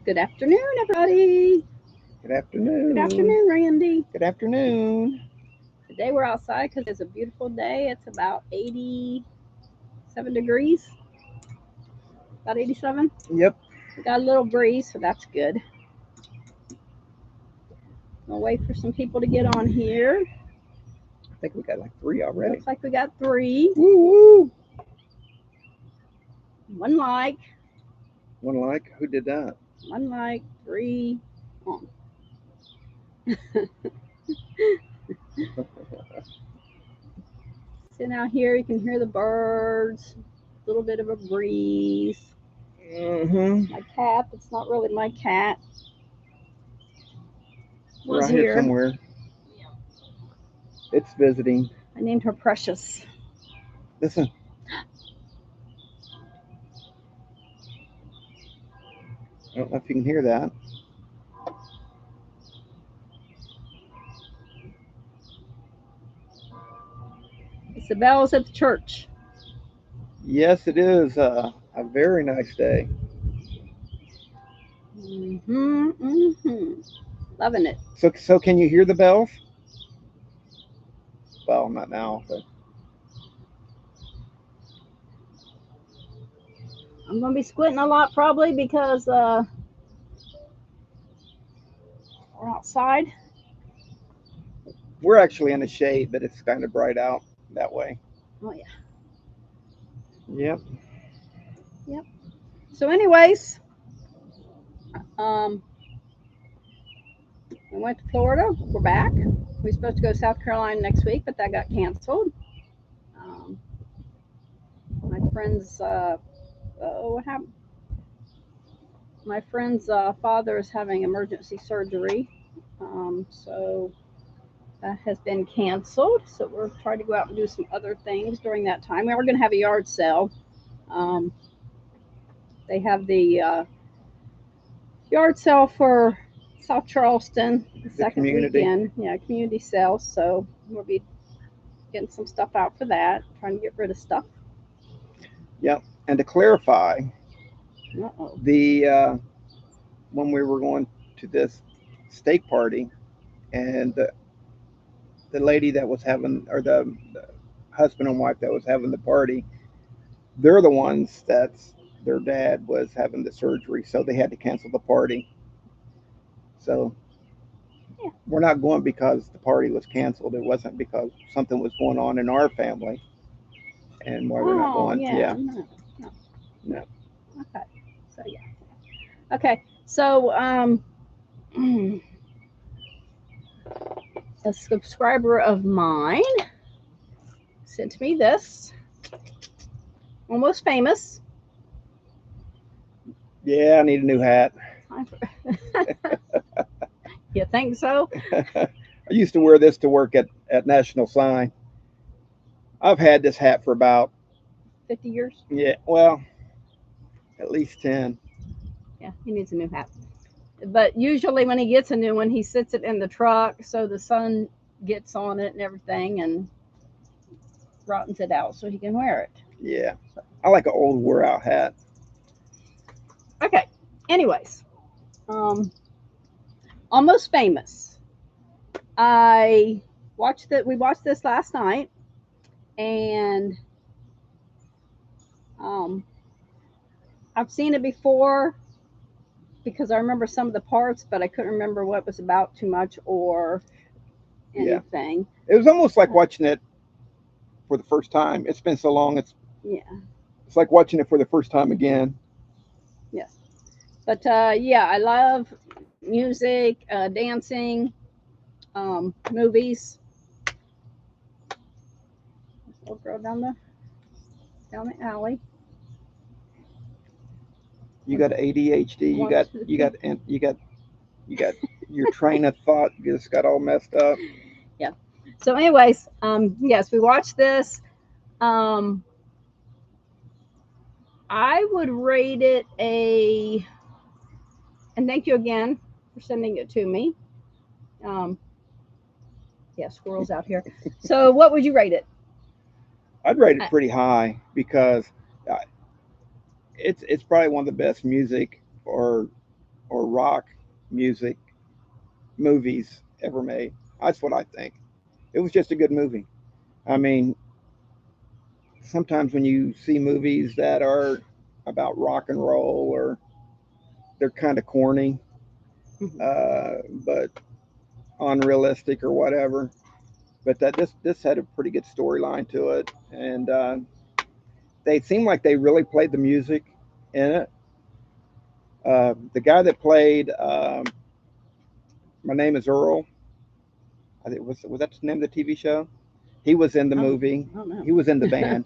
Good afternoon, everybody. Good Good afternoon. afternoon, Randy. Good afternoon. Today we're outside because it's a beautiful day. It's about 87 degrees, about 87. Yep. We got a little breeze, so that's good. We'll wait for some people to get on here. I think we got like three already. Looks like we got three. Woo woo. One like, One like. Who did that? three on. Sitting out here, you can hear the birds, a little bit of a breeze. Mm-hmm. My cat, it's not really my cat, We're was out here here. somewhere. It's visiting. I named her Precious. Listen. I don't know if you can hear that. It's the bells at the church. Yes, it is a very nice day. Loving it. So can you hear the bells? Well, not now, but I'm gonna be squinting a lot probably because we're outside. we're actually in the shade, but it's kind of bright out that way. Oh yeah. Yep. Yep. So, anyways, um, we went to Florida. We're back. We were supposed to go to South Carolina next week, but that got canceled. Um, my friend's what happened? My friend's father is having emergency surgery, so that has been canceled. So we're trying to go out and do some other things during that time. We are going to have a yard sale. Um, they have the yard sale for South Charleston the The second community. weekend. Yeah, community sale. So we'll be getting some stuff out for that, trying to get rid of stuff. Yep. And to clarify, Uh-oh. the when we were going to this steak party, and the lady that was having, or the husband and wife that was having the party, they're the ones that's their dad was having the surgery, so they had to cancel the party. So Yeah. we're not going because the party was canceled. It wasn't because something was going on in our family, and why we're not Oh, going. yeah. Yeah, No, no. no. Okay. So, yeah. Okay. So, a subscriber of mine sent me this. Almost famous. Yeah, I need a new hat. You think so? I used to wear this to work at National Sign. I've had this hat for about, 50 years? yeah, well, at least 10. Yeah, he needs a new hat. But usually when he gets a new one, he sits it in the truck so the sun gets on it and everything and rottens it out so he can wear it. Yeah, I like an old wore out hat. Okay. Anyways, um, almost famous. I watched that. We watched this last night, and um, I've seen it before because I remember some of the parts, but I couldn't remember what it was about too much or Yeah, anything. it was almost like watching it for the first time. It's been so long. Yeah. It's like watching it for the first time again. Yes. But yeah, I love music, dancing, movies. Little girl down the alley. You got ADHD. You One, got two, you three. got you got your train of thought just got all messed up. Yeah. So, anyways, yes, we watched this. Um, I would rate it a, and thank you again for sending it to me. Um, yeah, squirrels out here. So, what would you rate it? I'd rate it Uh, pretty high because uh, it's probably one of the best music or or rock music movies ever made. That's what I think. It was just a good movie. I mean, sometimes when you see movies that are about rock and roll or they're kind of corny, but unrealistic or whatever. But that this had a pretty good storyline to it, and they seemed like they really played the music in it. The guy that played My Name Is Earl, I think was that the name of the TV show? He was in the Oh, movie. I don't know. He was in the band,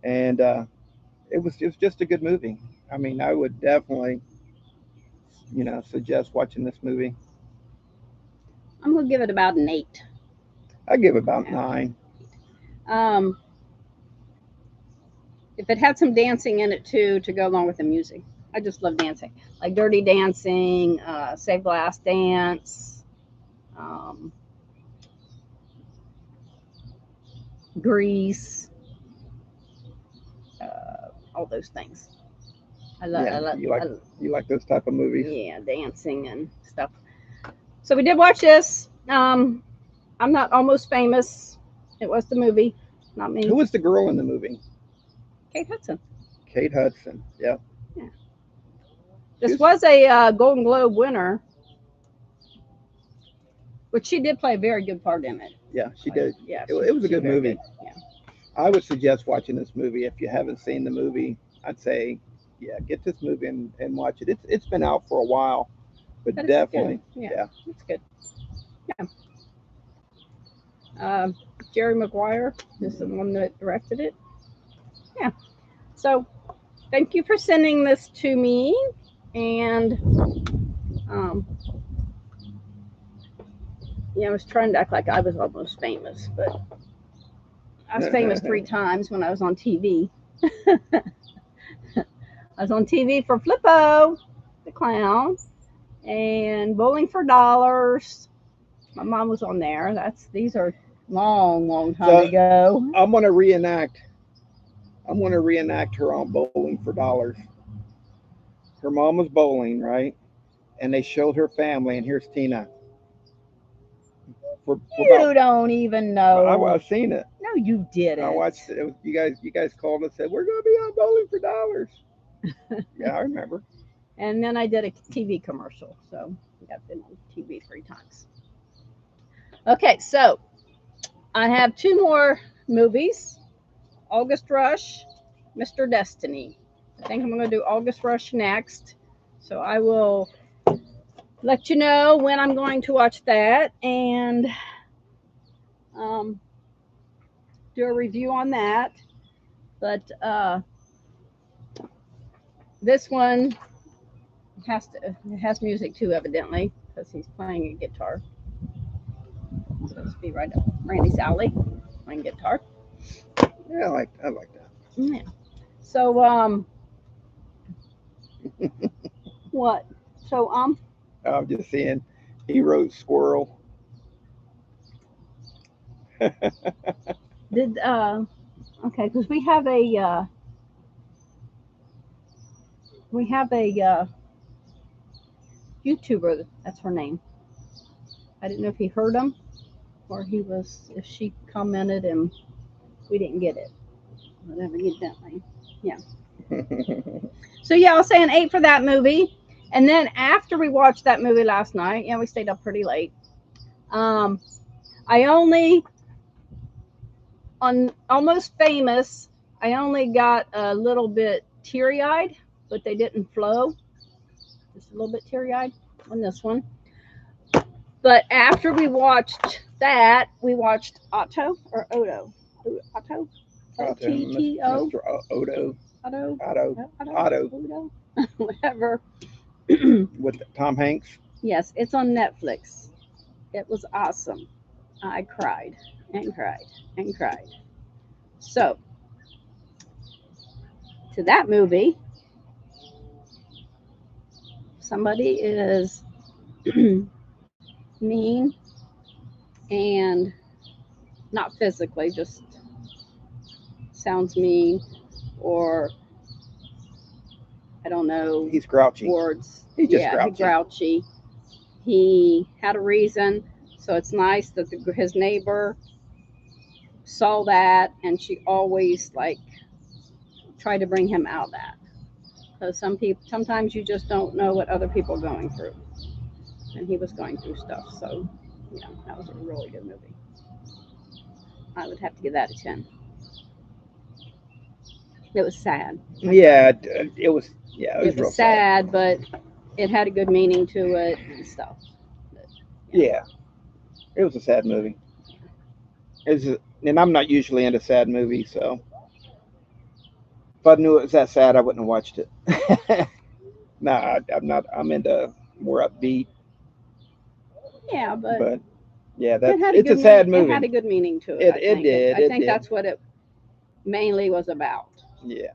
and it was just a good movie. I mean, I would definitely suggest watching this movie. I'm gonna give it about an 8. I give it about Yeah. 9. Um, if it had some dancing in it too to go along with the music, I just love dancing, like Dirty Dancing, Save the Last Dance, um, Grease, all those things. I love, Yeah, you like those type of movies. yeah, dancing and stuff. So we did watch this. I'm not Almost Famous. It was the movie, not me. Who was the girl in the movie? Kate Hudson. Kate Hudson. Yeah. Yeah. This was a Golden Globe winner, which she did play a very good part in it. Yeah, she did. Yeah, It was a she good very movie. good. Yeah. I would suggest watching this movie if you haven't seen the movie. I'd say, yeah, get this movie and watch it. It's been out for a while, but But it's definitely, good. Yeah, yeah. it's good. Yeah. Uh, Jerry Maguire is the one that directed it. Yeah. So thank you for sending this to me. And I was trying to act like I was Almost Famous, but I was famous 3 times when I was on TV. I was on TV for Flippo, the clown, and Bowling for Dollars. My mom was on there. These are long time ago. I'm gonna reenact. Her on Bowling for Dollars. Her mom was bowling, right? And they showed her family, and here's Tina. You don't even know. I've seen it. No, you didn't. I watched it. You guys called and said we're gonna be on Bowling for Dollars. Yeah, I remember. And then I did a TV commercial, so I've been on TV 3 times. Okay, so I have 2 more movies: August Rush, Mr. Destiny. I think I'm going to do August Rush next, so I will let you know when I'm going to watch that and do a review on that. But this one has music too, evidently, because he's playing a guitar. So it's be right up Randy's alley, playing guitar. Yeah, I like that. Yeah. So what? So I'm just seeing he wrote squirrel. did okay, because we have a YouTuber. That's her name. I didn't know if he heard him or if she commented and we didn't get it. Whatever you done. Yeah. So yeah, I'll say an 8 for that movie. And then after we watched that movie last night, we stayed up pretty late. I only on Almost Famous, I only got a little bit teary-eyed, but they didn't flow. Just a little bit teary-eyed on this one. But after we watched that, we watched Otto or Odo. Otto? O-T-T-O? Mr. Odo. Otto. Whatever. With Tom Hanks. Yes, it's on Netflix. It was awesome. I cried and cried and cried. So, to that movie, somebody is mean and not physically, just sounds mean or I don't know He's grouchy. words. He's just Yeah, grouchy. he's grouchy. He had a reason, so it's nice that his neighbor saw that, and she always like tried to bring him out of that. Because sometimes you just don't know what other people are going through, and he was going through stuff. So, yeah, that was a really good movie. I would have to give that a 10. It was sad. Yeah, it was. Yeah, it was It real was sad, but it had a good meaning to it and stuff. Yeah, it was a sad movie. And I'm not usually into sad movies, so if I knew it was that sad, I wouldn't have watched it. Nah, I'm not. I'm into more upbeat, Yeah, but but yeah, it had it's a sad It had a movie. good meaning to it. It I it think. did. I It think did. that's what it mainly was about. Yeah.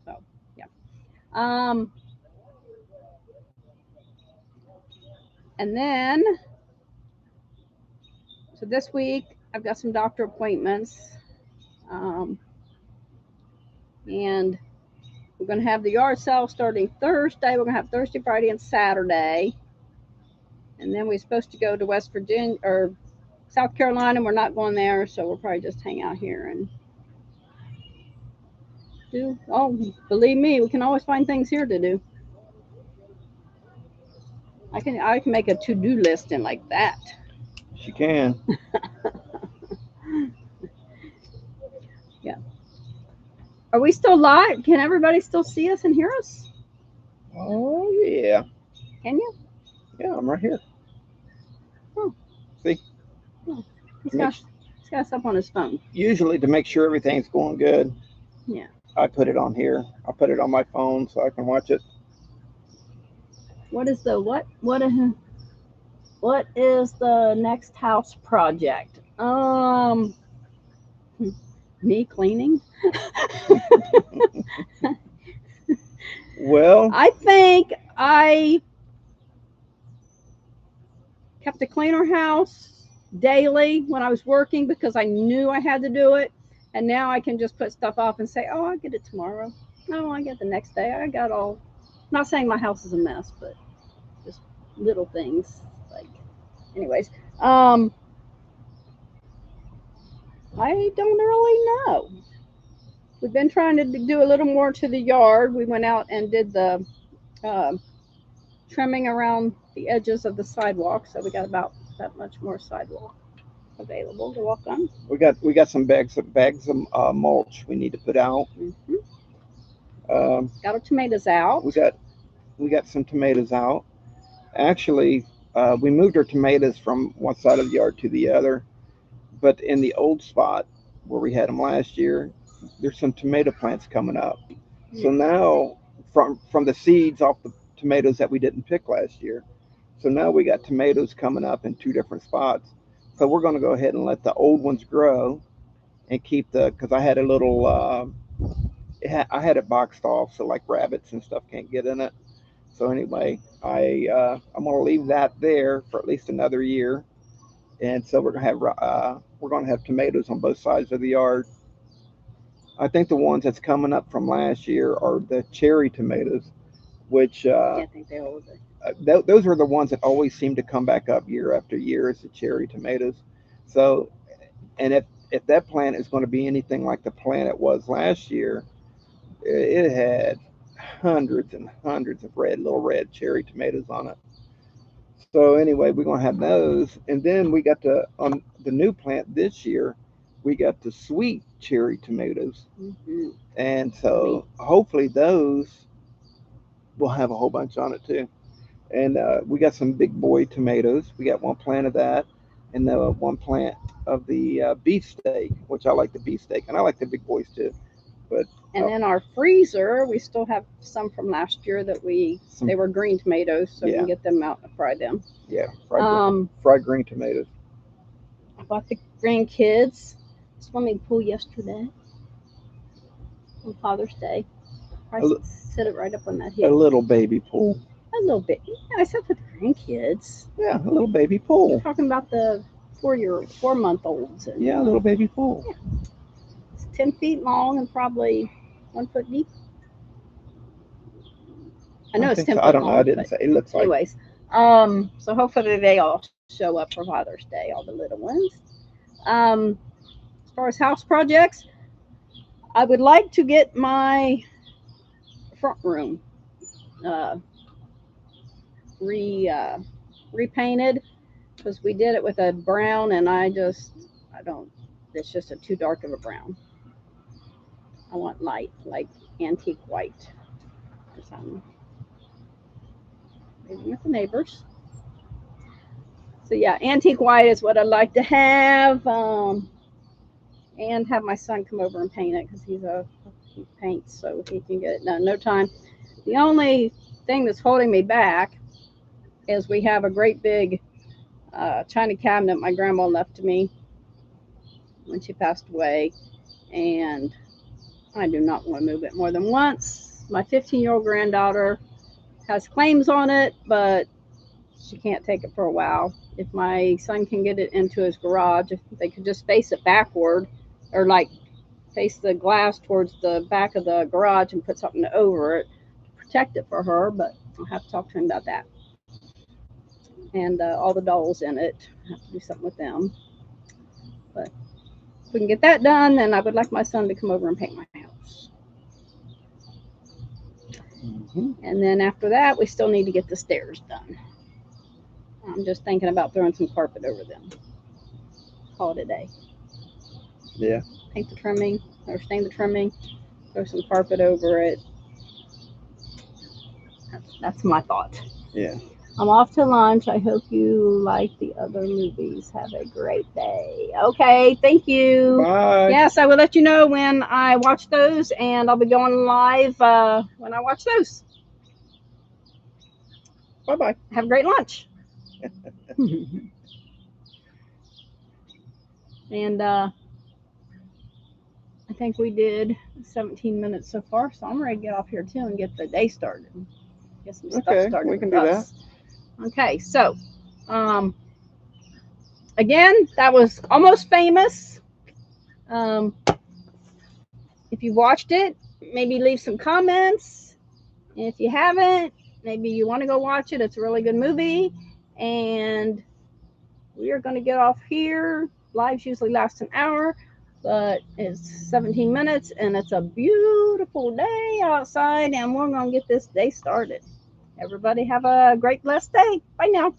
So, yeah. Um, and then so this week I've got some doctor appointments, um, and we're going to have the yard sale starting Thursday. We're going to have Thursday, Friday, and Saturday, and then we're supposed to go to West Virginia or South Carolina. We're not going there, so we'll probably just hang out here and do. Oh, believe me, we can always find things here to do. I can make a to-do list in like that. She can. Yeah. Are we still live? Can everybody still see us and hear us? Oh yeah. Can you? Yeah, I'm right here. Oh. See. Oh. He's got stuff on his phone. Usually, to make sure everything's going good, Yeah. I put it on here. I put it on my phone so I can watch it. What is the what is the next house project? Me cleaning. Well, I think I kept to clean our house daily when I was working because I knew I had to do it. And now I can just put stuff off and say, oh, I'll get it tomorrow. No, I get the next day. I got all, not saying my house is a mess, but just little things. Like, anyways, I don't really know. We've been trying to do a little more to the yard. We went out and did the trimming around the edges of the sidewalk, so we got about that much more sidewalk available to walk on. we got some bags of mulch we need to put out. Mm-hmm. Got our tomatoes out. We got some tomatoes out. Actually, we moved our tomatoes from one side of the yard to the other, but in the old spot where we had them last year, there's some tomato plants coming up. So now, from the seeds off the tomatoes that we didn't pick last year, so now we got tomatoes coming up in two different spots. So we're going to go ahead and let the old ones grow and keep because I had a little, I had it boxed off so like rabbits and stuff can't get in it. So anyway, I'm going to leave that there for at least another year, and so we're going to have tomatoes on both sides of the yard. I think the ones that's coming up from last year are the cherry tomatoes, which I think they all those are the ones that always seem to come back up year after year. Is the cherry tomatoes. So, and if that plant is going to be anything like the plant it was last year, it had hundreds and hundreds of little red cherry tomatoes on it. So anyway, we're gonna have those, and then we got on the new plant this year. We got the sweet cherry tomatoes, Mm-hmm. and so hopefully those will have a whole bunch on it too. And we got some big boy tomatoes. We got one plant of that, and the one plant of the beefsteak, which I like the beefsteak, and I like the big boys too. But and in our freezer, we still have some from last year that they were green tomatoes, so we can get them out and fry them. Yeah, fried green tomatoes. I bought the grandkids swimming pool yesterday on Father's Day. I set it right up on that hill. A little baby pool. A little bit. Yeah, I said for the grandkids. Yeah, a little baby pool. You're talking about the 4-month-olds. Yeah, a little baby pool. Yeah. It's 10 feet long and probably 1 foot deep. I know it's think so. temple I don't know. I home, didn't but say. It looks like. anyways, so hopefully they all show up for Father's Day, all the little ones. As far as house projects, I would like to get my front room uh, repainted because we did it with a brown, and I don't. It's just a too dark of a brown. I want light, like antique white or something. Maybe with the neighbors. So yeah, antique white is what I'd like to have, and have my son come over and paint it because he paints, so he can get it done in no time. The only thing that's holding me back is we have a great big china cabinet my grandma left to me when she passed away, and I do not want to move it more than once. My 15-year-old granddaughter has claims on it, but she can't take it for a while. If my son can get it into his garage, if they could just face it backward, or like face the glass towards the back of the garage and put something over it to protect it for her, but I'll have to talk to him about that. And all the dolls in it, I have to do something with them. But if we can get that done, then I would like my son to come over and paint my house. And then after that, we still need to get the stairs done. I'm just thinking about throwing some carpet over them. Call it a day. Yeah. Paint the trimming, or stain the trimming, throw some carpet over it. That's my thought. Yeah. I'm off to lunch. I hope you like the other movies. Have a great day. Okay, thank you. Bye. Yes, I will let you know when I watch those, and I'll be going live when I watch those. Bye-bye. Have a great lunch. And I think we did 17 minutes so far, so I'm ready to get off here too and get the day started. Get some stuff Okay, started. we can with do us. Okay, so again, that was Almost Famous. If you watched it, maybe leave some comments. And if you haven't, maybe you want to go watch it. It's a really good movie. And we are going to get off here. Lives usually last an hour, but it's 17 minutes, and it's a beautiful day outside, and we're going to get this day started. Everybody have a great, blessed day. Bye now.